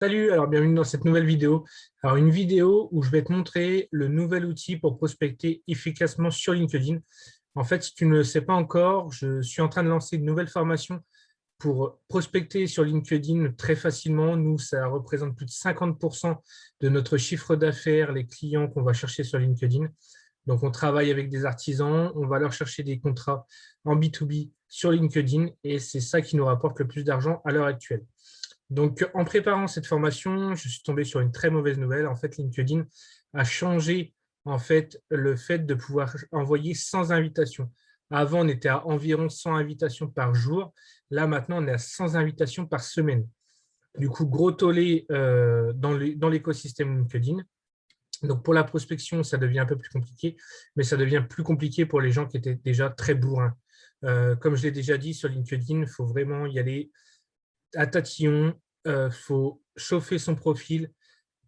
Salut, alors bienvenue dans cette nouvelle vidéo. Alors une vidéo où je vais te montrer le nouvel outil pour prospecter efficacement sur LinkedIn. En fait, si tu ne le sais pas encore, je suis en train de lancer une nouvelle formation pour prospecter sur LinkedIn très facilement. Nous, ça représente plus de 50% de notre chiffre d'affaires, les clients qu'on va chercher sur LinkedIn. Donc, on travaille avec des artisans, on va leur chercher des contrats en B2B sur LinkedIn et c'est ça qui nous rapporte le plus d'argent à l'heure actuelle. Donc, en préparant cette formation, je suis tombé sur une très mauvaise nouvelle. En fait, LinkedIn a changé le fait de pouvoir envoyer sans invitation. Avant, on était à environ 100 invitations par jour. Là, maintenant, on est à 100 invitations par semaine. Du coup, gros tollé dans l'écosystème LinkedIn. Donc, pour la prospection, ça devient un peu plus compliqué, mais ça devient plus compliqué pour les gens qui étaient déjà très bourrins. Comme je l'ai déjà dit sur LinkedIn, il faut vraiment y aller à tatillon. Faut chauffer son profil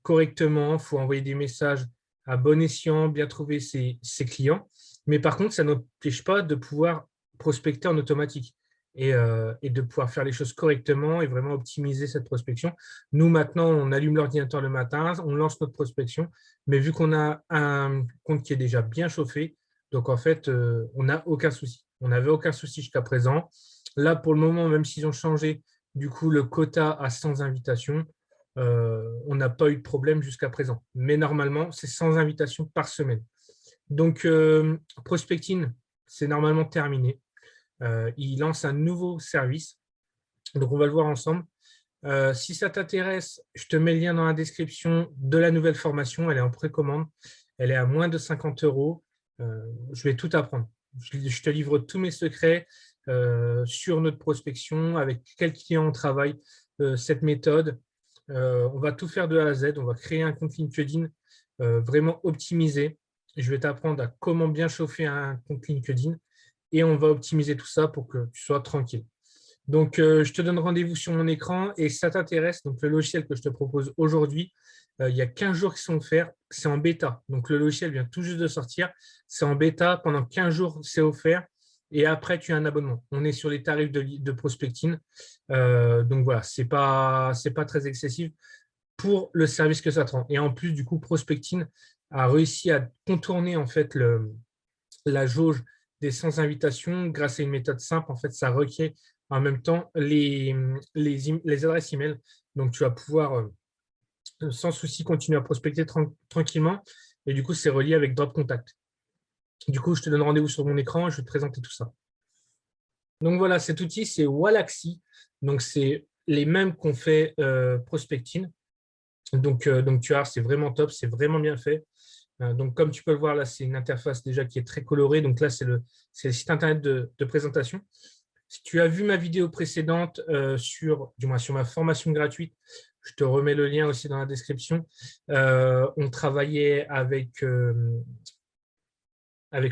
correctement, il faut envoyer des messages à bon escient, bien trouver ses clients. Mais par contre, ça n'empêche pas de pouvoir prospecter en automatique et de pouvoir faire les choses correctement et vraiment optimiser cette prospection. Nous, maintenant, on allume l'ordinateur le matin, on lance notre prospection, mais vu qu'on a un compte qui est déjà bien chauffé, donc en fait, on n'a aucun souci. On n'avait aucun souci jusqu'à présent. Là, pour le moment, même s'ils ont changé du coup le quota à 100 invitations, on n'a pas eu de problème jusqu'à présent. Mais normalement, c'est 100 invitations par semaine. Donc, Prospecting, c'est normalement terminé. Il lance un nouveau service. Donc, on va le voir ensemble. Si ça t'intéresse, je te mets le lien dans la description de la nouvelle formation. Elle est en précommande. Elle est à moins de 50 euros. Je vais tout apprendre. Je te livre tous mes secrets sur notre prospection, avec quel client on travaille, cette méthode. On va tout faire de A à Z. On va créer un compte LinkedIn vraiment optimisé. Je vais t'apprendre à comment bien chauffer un compte LinkedIn et on va optimiser tout ça pour que tu sois tranquille. Donc, je te donne rendez-vous sur mon écran et si ça t'intéresse, donc le logiciel que je te propose aujourd'hui, il y a 15 jours qui sont offerts, c'est en bêta. Donc, le logiciel vient tout juste de sortir, c'est en bêta, pendant 15 jours, c'est offert et après, tu as un abonnement. On est sur les tarifs de prospecting. Donc, voilà, c'est pas très excessif pour le service que ça te rend. Et en plus, du coup, prospecting a réussi à contourner en fait la jauge des 100 invitations grâce à une méthode simple. En fait, ça requiert en même temps les adresses email. Donc, tu vas pouvoir sans souci continuer à prospecter tranquillement. Et du coup, c'est relié avec Drop Contact. Du coup, je te donne rendez-vous sur mon écran et je vais te présenter tout ça. Donc voilà, cet outil, c'est Wallaxy. Donc, c'est les mêmes qu'on fait prospecting. Donc, tu vois, c'est vraiment top, c'est vraiment bien fait. Donc, comme tu peux le voir, là, c'est une interface déjà qui est très colorée. Donc là, c'est le site internet de présentation. Si tu as vu ma vidéo précédente du moins sur ma formation gratuite, je te remets le lien aussi dans la description. On travaillait avec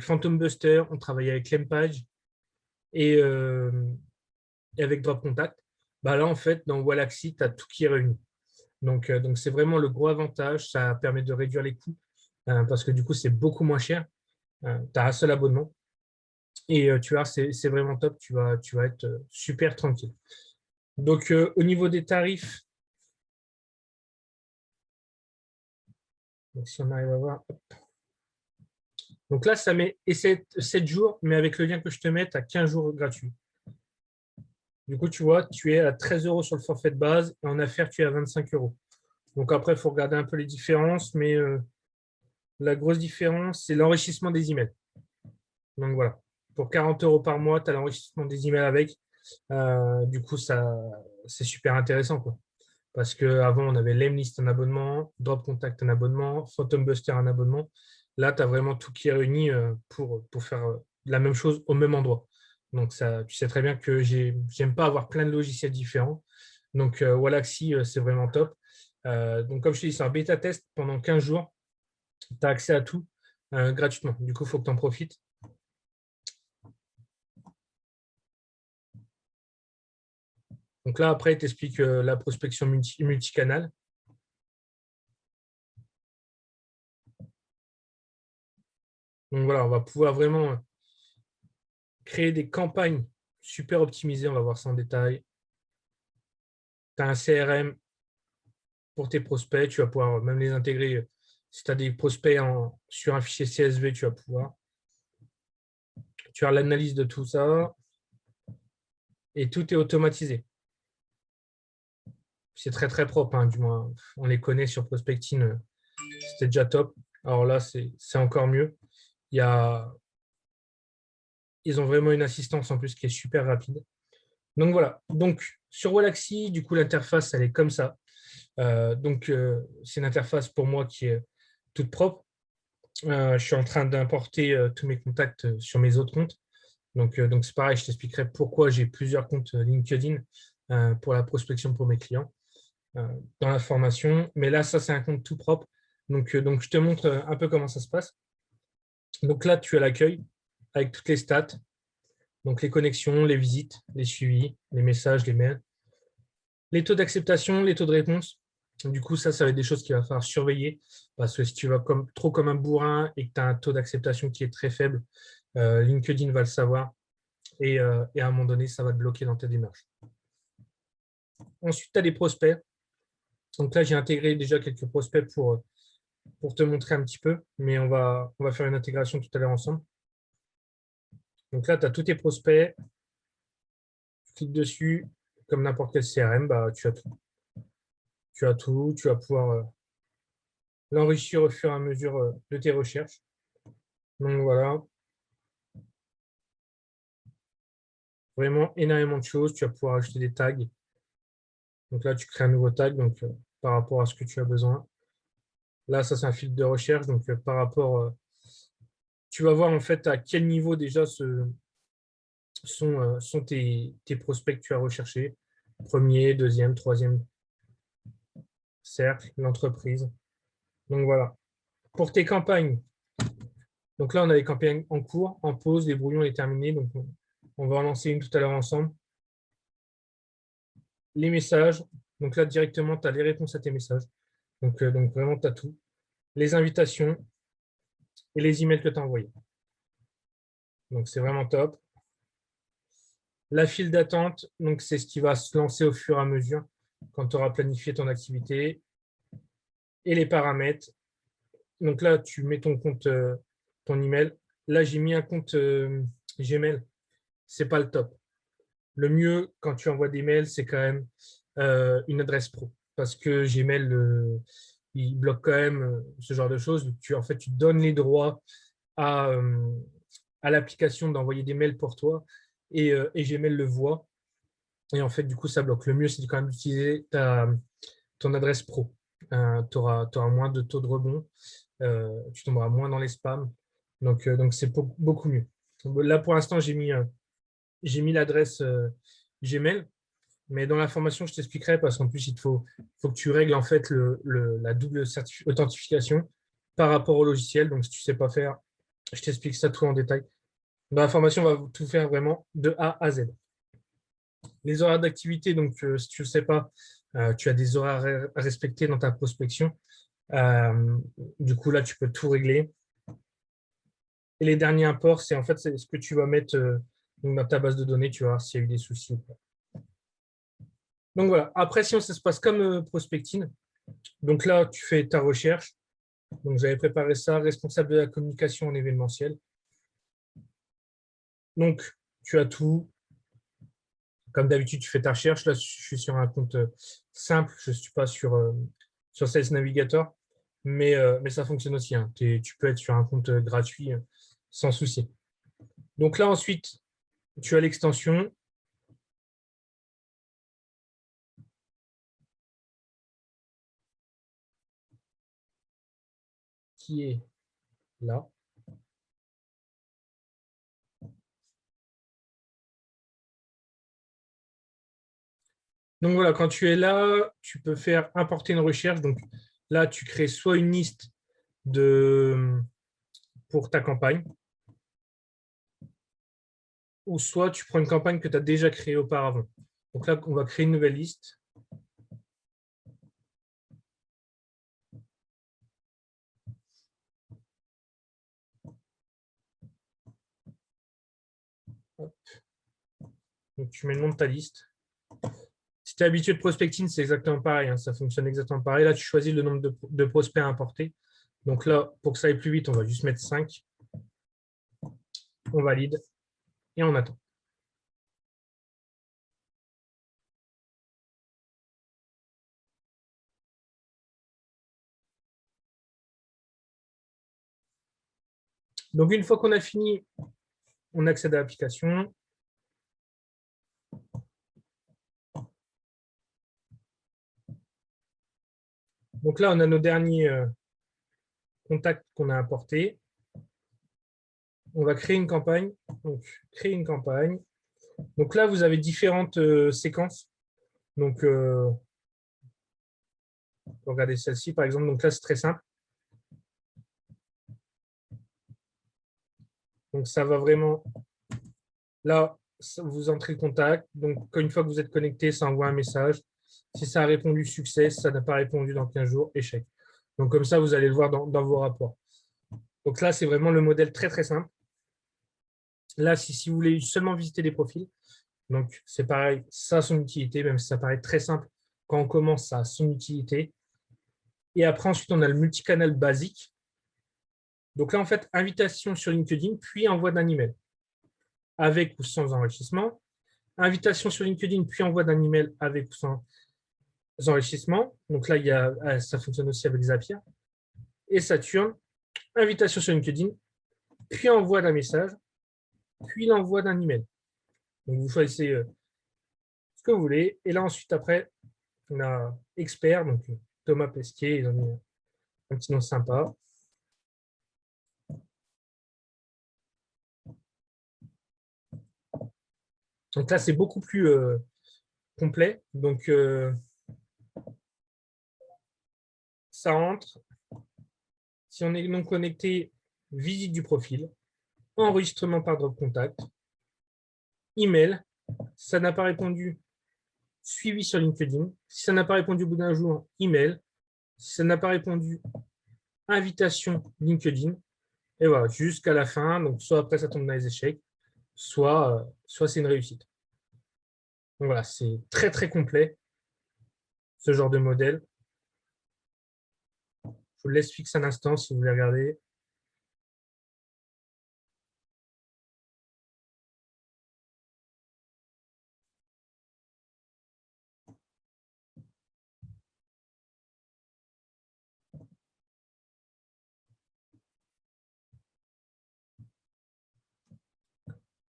Phantom Buster, on travaillait avec Lempage et avec Drop Contact. Bah là, en fait, dans Wallaxy, tu as tout qui est réuni. Donc, c'est vraiment le gros avantage. Ça permet de réduire les coûts parce que du coup, c'est beaucoup moins cher. Tu as un seul abonnement et tu vois, c'est vraiment top. Tu vas être super tranquille. Donc, au niveau des tarifs, donc si on arrive à voir. Donc là, ça met 7 jours, mais avec le lien que je te mets, tu as 15 jours gratuits. Du coup, tu vois, tu es à 13 euros sur le forfait de base et en affaires, tu es à 25 euros. Donc après, il faut regarder un peu les différences, mais la grosse différence, c'est l'enrichissement des emails. Donc voilà, pour 40 euros par mois, tu as l'enrichissement des emails avec. Du coup, c'est super intéressant, quoi. Parce qu'avant, on avait Lemlist en abonnement, Drop Contact en abonnement, Phantom Buster en abonnement. Là, tu as vraiment tout qui est réuni pour faire la même chose au même endroit. Donc, ça, tu sais très bien que j'aime pas avoir plein de logiciels différents. Donc, Wallaxy, c'est vraiment top. Donc, comme je te dis, c'est un bêta test pendant 15 jours. Tu as accès à tout gratuitement. Du coup, il faut que tu en profites. Donc là, après, il t'explique la prospection multicanal. Donc voilà, on va pouvoir vraiment créer des campagnes super optimisées. On va voir ça en détail. Tu as un CRM pour tes prospects. Tu vas pouvoir même les intégrer. Si tu as des prospects sur un fichier CSV, tu vas pouvoir. Tu as l'analyse de tout ça et tout est automatisé. C'est très, très propre, hein, du moins. On les connaît sur Prospecting. C'était déjà top. Alors là, c'est encore mieux. Ils ont vraiment une assistance en plus qui est super rapide. Donc voilà. Donc sur Wallaxy, du coup, l'interface, elle est comme ça. C'est une interface pour moi qui est toute propre. Je suis en train d'importer tous mes contacts sur mes autres comptes. Donc c'est pareil, je t'expliquerai pourquoi j'ai plusieurs comptes LinkedIn pour la prospection pour mes clients dans la formation. Mais là, ça, c'est un compte tout propre. Donc je te montre un peu comment ça se passe. Donc là, tu as l'accueil avec toutes les stats. Donc les connexions, les visites, les suivis, les messages, les mails. Les taux d'acceptation, les taux de réponse. Du coup, ça va être des choses qu'il va falloir surveiller parce que si tu vas trop comme un bourrin et que tu as un taux d'acceptation qui est très faible, LinkedIn va le savoir et à un moment donné, ça va te bloquer dans ta démarche. Ensuite, tu as des prospects. Donc là, j'ai intégré déjà quelques prospects pour te montrer un petit peu, mais on va faire une intégration tout à l'heure ensemble. Donc là, tu as tous tes prospects. Tu cliques dessus, comme n'importe quel CRM, bah, tu as tout. Tu as tout, tu vas pouvoir l'enrichir au fur et à mesure de tes recherches. Donc voilà, vraiment énormément de choses. Tu vas pouvoir ajouter des tags. Donc là, tu crées un nouveau tag par rapport à ce que tu as besoin. Là, ça, c'est un filtre de recherche. Donc par rapport, tu vas voir en fait à quel niveau déjà sont tes prospects que tu as recherchés. Premier, deuxième, troisième cercle, l'entreprise. Donc voilà. Pour tes campagnes, donc là, on a les campagnes en cours, en pause, les brouillons est terminé. Donc on va en lancer une tout à l'heure ensemble. Les messages. Donc là, directement, tu as les réponses à tes messages. Donc vraiment, tu as tout. Les invitations et les emails que tu as envoyés. Donc c'est vraiment top. La file d'attente, donc c'est ce qui va se lancer au fur et à mesure quand tu auras planifié ton activité. Et les paramètres. Donc là, tu mets ton compte, ton email. Là, j'ai mis un compte Gmail. C'est pas le top. Le mieux quand tu envoies des mails, c'est quand même une adresse pro. Parce que Gmail, il bloque quand même ce genre de choses. En fait, tu donnes les droits à l'application d'envoyer des mails pour toi et Gmail le voit. Et en fait, du coup, ça bloque. Le mieux, c'est quand même d'utiliser ton adresse pro. Tu auras moins de taux de rebond. Tu tomberas moins dans les spams. Donc c'est beaucoup mieux. Là, pour l'instant, j'ai mis l'adresse Gmail. Mais dans la formation, je t'expliquerai parce qu'en plus, faut que tu règles en fait la double authentification par rapport au logiciel. Donc, si tu ne sais pas faire, je t'explique ça tout en détail. Dans la formation, on va tout faire vraiment de A à Z. Les horaires d'activité, donc si tu ne le sais pas, tu as des horaires à respecter dans ta prospection. Du coup, là, tu peux tout régler. Et les derniers imports, c'est en fait ce que tu vas mettre dans ta base de données, tu vas voir s'il y a eu des soucis ou pas. Donc voilà, après, si ça se passe comme prospecting, donc là, tu fais ta recherche. Donc, j'avais préparé ça, responsable de la communication en événementiel. Donc, tu as tout. Comme d'habitude, tu fais ta recherche. Là, je suis sur un compte simple. Je ne suis pas sur Sales Navigator. Mais ça fonctionne aussi, hein. Tu peux être sur un compte gratuit sans souci. Donc là, ensuite, tu as l'extension. Qui est là. Donc voilà, quand tu es là, tu peux faire importer une recherche. Donc là, tu crées soit une liste pour ta campagne, ou soit tu prends une campagne que tu as déjà créée auparavant. Donc là, on va créer une nouvelle liste. Hop. Donc tu mets le nom de ta liste. Si tu es habitué de prospecting, c'est exactement pareil. Hein, ça fonctionne exactement pareil. Là, tu choisis le nombre de prospects à importer. Donc là, pour que ça aille plus vite, on va juste mettre 5. On valide et on attend. Donc, une fois qu'on a fini, on accède à l'application. Donc là, on a nos derniers contacts qu'on a importés. On va créer une campagne. Donc, créer une campagne. Donc là, vous avez différentes séquences. Donc, regardez celle-ci, par exemple. Donc là, c'est très simple. Donc, ça va vraiment... Là, vous entrez le contact. Donc, une fois que vous êtes connecté, ça envoie un message. Si ça a répondu succès, si ça n'a pas répondu dans 15 jours, échec. Donc, comme ça, vous allez le voir dans vos rapports. Donc là, c'est vraiment le modèle très, très simple. Là, si vous voulez seulement visiter des profils, donc c'est pareil, ça a son utilité, même si ça paraît très simple. Quand on commence, ça a son utilité. Et après, ensuite, on a le multicanal basique. Donc là, en fait, invitation sur LinkedIn, puis envoi d'un email, avec ou sans enrichissement. Invitation sur LinkedIn, puis envoi d'un email avec ou sans enrichissement. Donc là, ça fonctionne aussi avec Zapier. Et Saturne, invitation sur LinkedIn, puis envoi d'un message, puis l'envoi d'un email. Donc vous choisissez ce que vous voulez. Et là, ensuite, après, on a Expert, donc Thomas Pesquet, ils ont mis un petit nom sympa. Donc là, c'est beaucoup plus complet. Donc, ça entre. Si on est non connecté, visite du profil, enregistrement par drop contact, email, ça n'a pas répondu, suivi sur LinkedIn. Si ça n'a pas répondu au bout d'un jour, email. Si ça n'a pas répondu, invitation LinkedIn. Et voilà, jusqu'à la fin. Donc, soit après, ça tombe dans les échecs, soit c'est une réussite. Donc voilà, c'est très, très complet, ce genre de modèle. Je vous laisse fixer un instant si vous voulez regarder.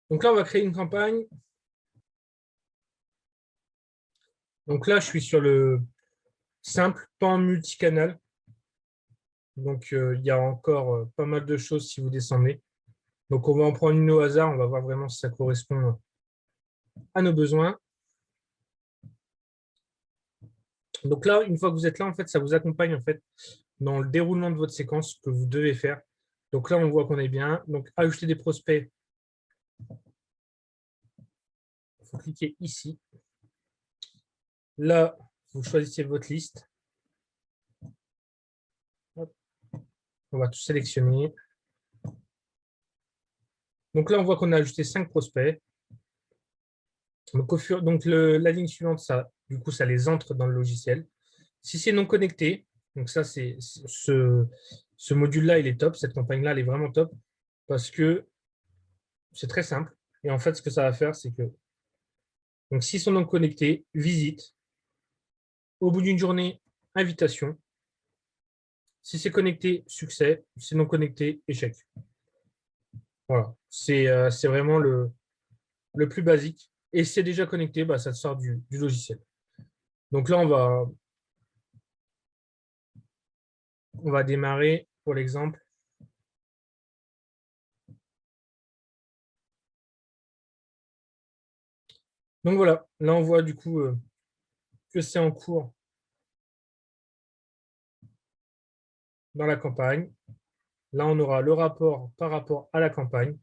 Donc là, on va créer une campagne. Donc là, je suis sur le simple, pas en multicanal. Donc, il y a encore pas mal de choses si vous descendez. Donc, on va en prendre une au hasard. On va voir vraiment si ça correspond à nos besoins. Donc là, une fois que vous êtes là, en fait, ça vous accompagne en fait, dans le déroulement de votre séquence que vous devez faire. Donc là, on voit qu'on est bien. Donc, ajouter des prospects. Il faut cliquer ici. Là, vous choisissez votre liste. Hop. On va tout sélectionner. Donc là, on voit qu'on a ajouté 5 prospects. Donc la ligne suivante, ça, du coup, ça les entre dans le logiciel. Si c'est non connecté, donc ça, c'est ce module-là, il est top. Cette campagne-là, elle est vraiment top parce que c'est très simple. Et en fait, ce que ça va faire, c'est que donc, s'ils sont non connectés, visite. Au bout d'une journée, invitation. Si c'est connecté, succès. Si c'est non connecté, échec. Voilà. C'est vraiment le plus basique. Et si c'est déjà connecté, bah, ça te sort du logiciel. Donc là, on va démarrer pour l'exemple. Donc voilà, là on voit du coup que c'est en cours dans la campagne. Là, on aura le rapport par rapport à la campagne.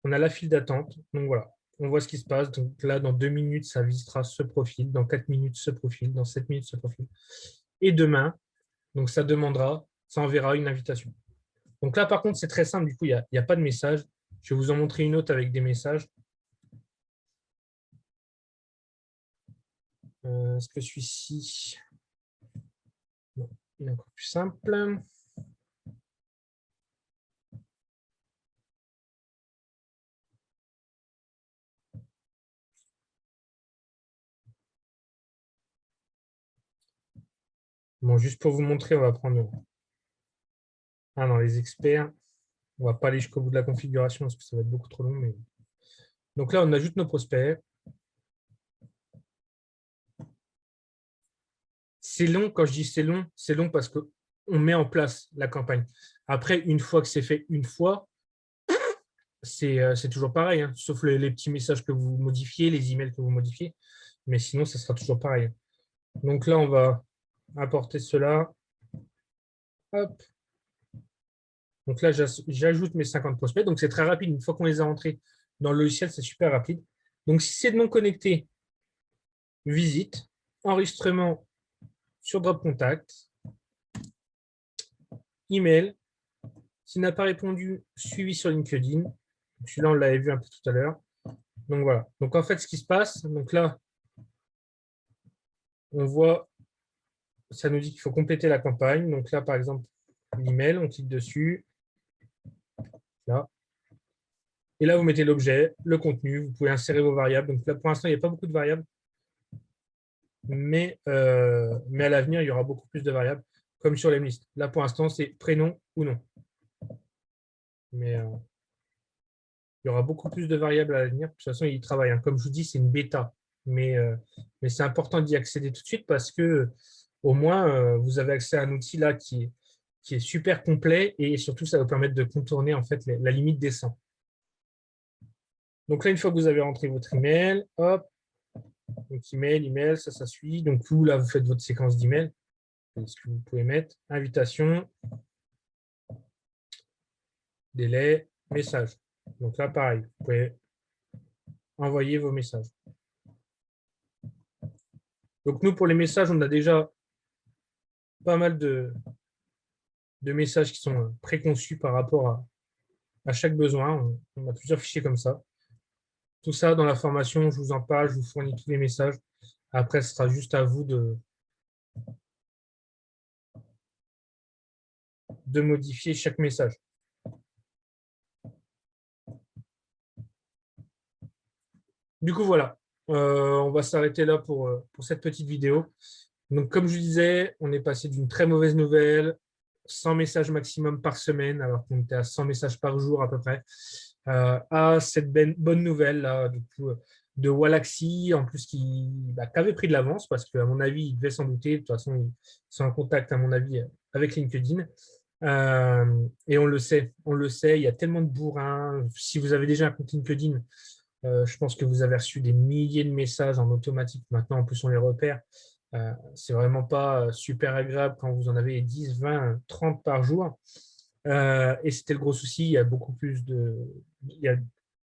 On a la file d'attente. Donc voilà, on voit ce qui se passe. Donc là, dans 2 minutes, ça visitera ce profil. Dans 4 minutes, ce profil. Dans 7 minutes, ce profil. Et demain, donc ça demandera, ça enverra une invitation. Donc là, par contre, c'est très simple. Du coup, il n'y a pas de message. Je vais vous en montrer une autre avec des messages. Est-ce que celui-ci... Non, il est encore plus simple. Bon, juste pour vous montrer, on va prendre... Ah non, les experts. On ne va pas aller jusqu'au bout de la configuration parce que ça va être beaucoup trop long. Mais... Donc là, on ajoute nos prospects. C'est long, quand je dis c'est long parce qu'on met en place la campagne. Après, une fois que c'est fait une fois, c'est toujours pareil, hein, sauf les petits messages que vous modifiez, les emails que vous modifiez. Mais sinon, ça sera toujours pareil. Donc là, on va apporter cela. Hop. Donc là, j'ajoute mes 50 prospects. Donc, c'est très rapide. Une fois qu'on les a rentrés dans le logiciel, c'est super rapide. Donc, si c'est de mon connecté, visite, enregistrement sur Drop Contact, email. S'il n'a pas répondu, suivi sur LinkedIn. Celui-là, on l'avait vu un peu tout à l'heure. Donc, voilà. Donc, en fait, ce qui se passe, donc là, on voit, ça nous dit qu'il faut compléter la campagne. Donc là, par exemple, l'email, on clique dessus. Là. Et là, vous mettez l'objet, le contenu, vous pouvez insérer vos variables. Donc là, pour l'instant, il n'y a pas beaucoup de variables. Mais à l'avenir, il y aura beaucoup plus de variables, comme sur les listes. Là, pour l'instant, c'est prénom ou non. Mais il y aura beaucoup plus de variables à l'avenir. De toute façon, il travaille. Hein. Comme je vous dis, c'est une bêta. Mais c'est important d'y accéder tout de suite parce que au moins, vous avez accès à un outil là qui est super complet et surtout, ça va vous permettre de contourner en fait la limite des 100. Donc là, une fois que vous avez rentré votre email, hop, donc email, ça suit. Donc vous, là, vous faites votre séquence d'email. Ce que vous pouvez mettre, invitation, délai, message. Donc là, pareil, vous pouvez envoyer vos messages. Donc nous, pour les messages, on a déjà pas mal de messages qui sont préconçus par rapport à chaque besoin. On a plusieurs fichiers comme ça. Tout ça, dans la formation, je vous en parle, je vous fournis tous les messages. Après, ce sera juste à vous de modifier chaque message. Du coup, voilà. On va s'arrêter là pour cette petite vidéo. Donc, comme je disais, on est passé d'une très mauvaise nouvelle, 100 messages maximum par semaine, alors qu'on était à 100 messages par jour à peu près, à cette bonne nouvelle là, du coup, de Wallaxy, en plus qui avait pris de l'avance, parce qu'à mon avis, il devait s'en douter. De toute façon, ils sont en contact, à mon avis, avec LinkedIn. Et on le sait, il y a tellement de bourrins. Si vous avez déjà un compte LinkedIn, je pense que vous avez reçu des milliers de messages en automatique. Maintenant, en plus, on les repère. C'est vraiment pas super agréable quand vous en avez 10, 20, 30 par jour. Et c'était le gros souci. Il y a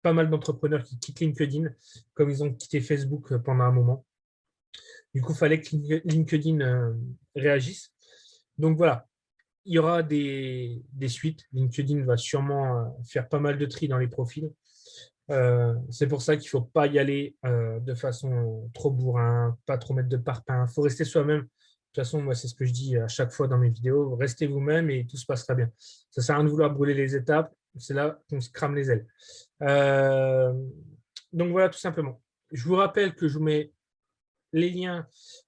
pas mal d'entrepreneurs qui quittent LinkedIn, comme ils ont quitté Facebook pendant un moment. Du coup, il fallait que LinkedIn réagisse. Donc voilà, il y aura des suites. LinkedIn va sûrement faire pas mal de tri dans les profils. C'est pour ça qu'il ne faut pas y aller de façon trop bourrin, pas trop mettre de parpaing. Il faut rester soi-même. De toute façon, moi, c'est ce que je dis à chaque fois dans mes vidéos. Restez vous-même et tout se passera bien. Ça ne sert à rien de vouloir brûler les étapes. C'est là qu'on se crame les ailes. Donc voilà, tout simplement. Je vous rappelle que je vous mets les liens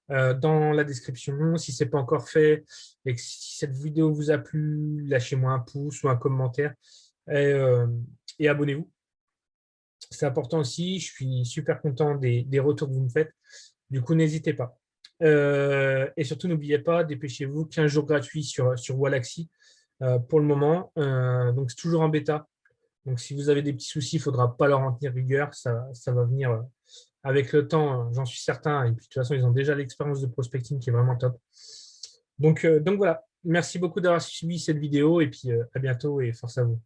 dans la description. Si ce n'est pas encore fait et que si cette vidéo vous a plu, lâchez-moi un pouce ou un commentaire et abonnez-vous. C'est important aussi. Je suis super content des retours que vous me faites. Du coup, n'hésitez pas. Et surtout, n'oubliez pas, dépêchez-vous, 15 jours gratuits sur Wallaxy pour le moment. Donc, c'est toujours en bêta. Donc, si vous avez des petits soucis, il ne faudra pas leur en tenir rigueur. Ça va venir avec le temps, j'en suis certain. Et puis, de toute façon, ils ont déjà l'expérience de prospecting qui est vraiment top. Donc voilà. Merci beaucoup d'avoir suivi cette vidéo et puis à bientôt et force à vous.